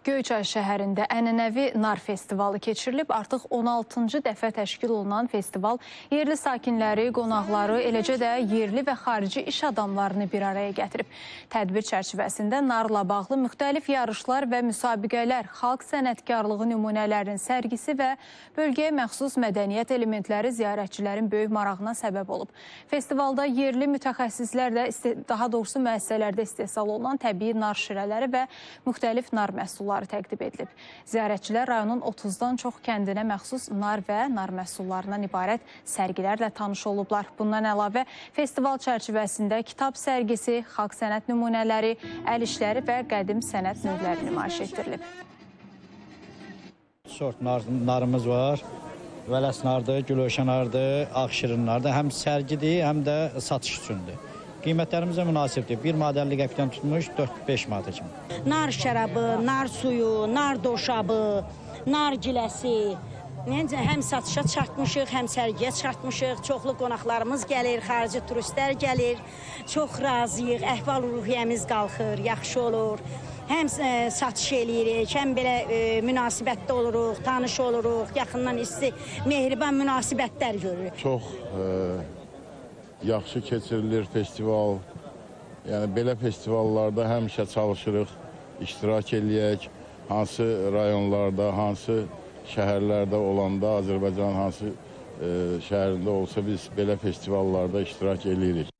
Göyçay şəhərində ənənəvi nar festivalı keçirilib. Artıq 16-cı dəfə təşkil olunan festival yerli sakinləri, qonaqları, eləcə də yerli və xarici iş adamlarını bir araya gətirib. Tədbir çərçivəsində narla bağlı müxtəlif yarışlar və müsabiqələr, xalq sənətkarlığı nümunələrinin sərgisi və bölgəyə məxsus mədəniyyət elementləri ziyarətçilərin böyük marağına səbəb olub. Festivalda yerli mütəxəssislər də, daha doğrusu müəssisələrdə istehsal olunan təbii nar şirələri və müxtəlif nar məhsulları təqdim edilib. Ziyarətçilər rayonun 30-dan çox kəndinə məxsus nar və nar məhsullarından ibarət sərgilərlə tanış olublar. Bundan əlavə, festival çərçivəsində kitab sərgisi, xalq sənət nümunələri, əl işləri və qədim sənət növləri nümayiş etdirilib. Sort narımız var. Vələs nardır, gülöşən nardır, ağ şirin nardır. Həm sərgidir, həm də satış üçündür. Qiymətlərimizə münasibdir. Bir manat 50 qəpikdən tutmuş 4-5 manata kimi. Nar şərabı, nar suyu, nar doşabı, nar giləsi. Həm satışa çıxartmışıq, həm sərgiyə çıxartmışıq. Çoxlu qonaqlarımız gəlir, xarici turistlər gəlir. Çox razıyıq, əhval-ruhiyyəmiz qalxır, yaxşı olur. Həm satış eləyirik, həm belə münasibətdə oluruq, tanış oluruq, yaxından mehriban münasibətlər görürük. Çox yaxşı keçirilir festival. Yəni belə festivallarda həmişə çalışırıq, iştirak eləyək. Hansı rayonlarda, hansı şəhərlərdə olanda, Azərbaycanın hansı şəhərində olsa biz belə festivallarda iştirak eləyirik.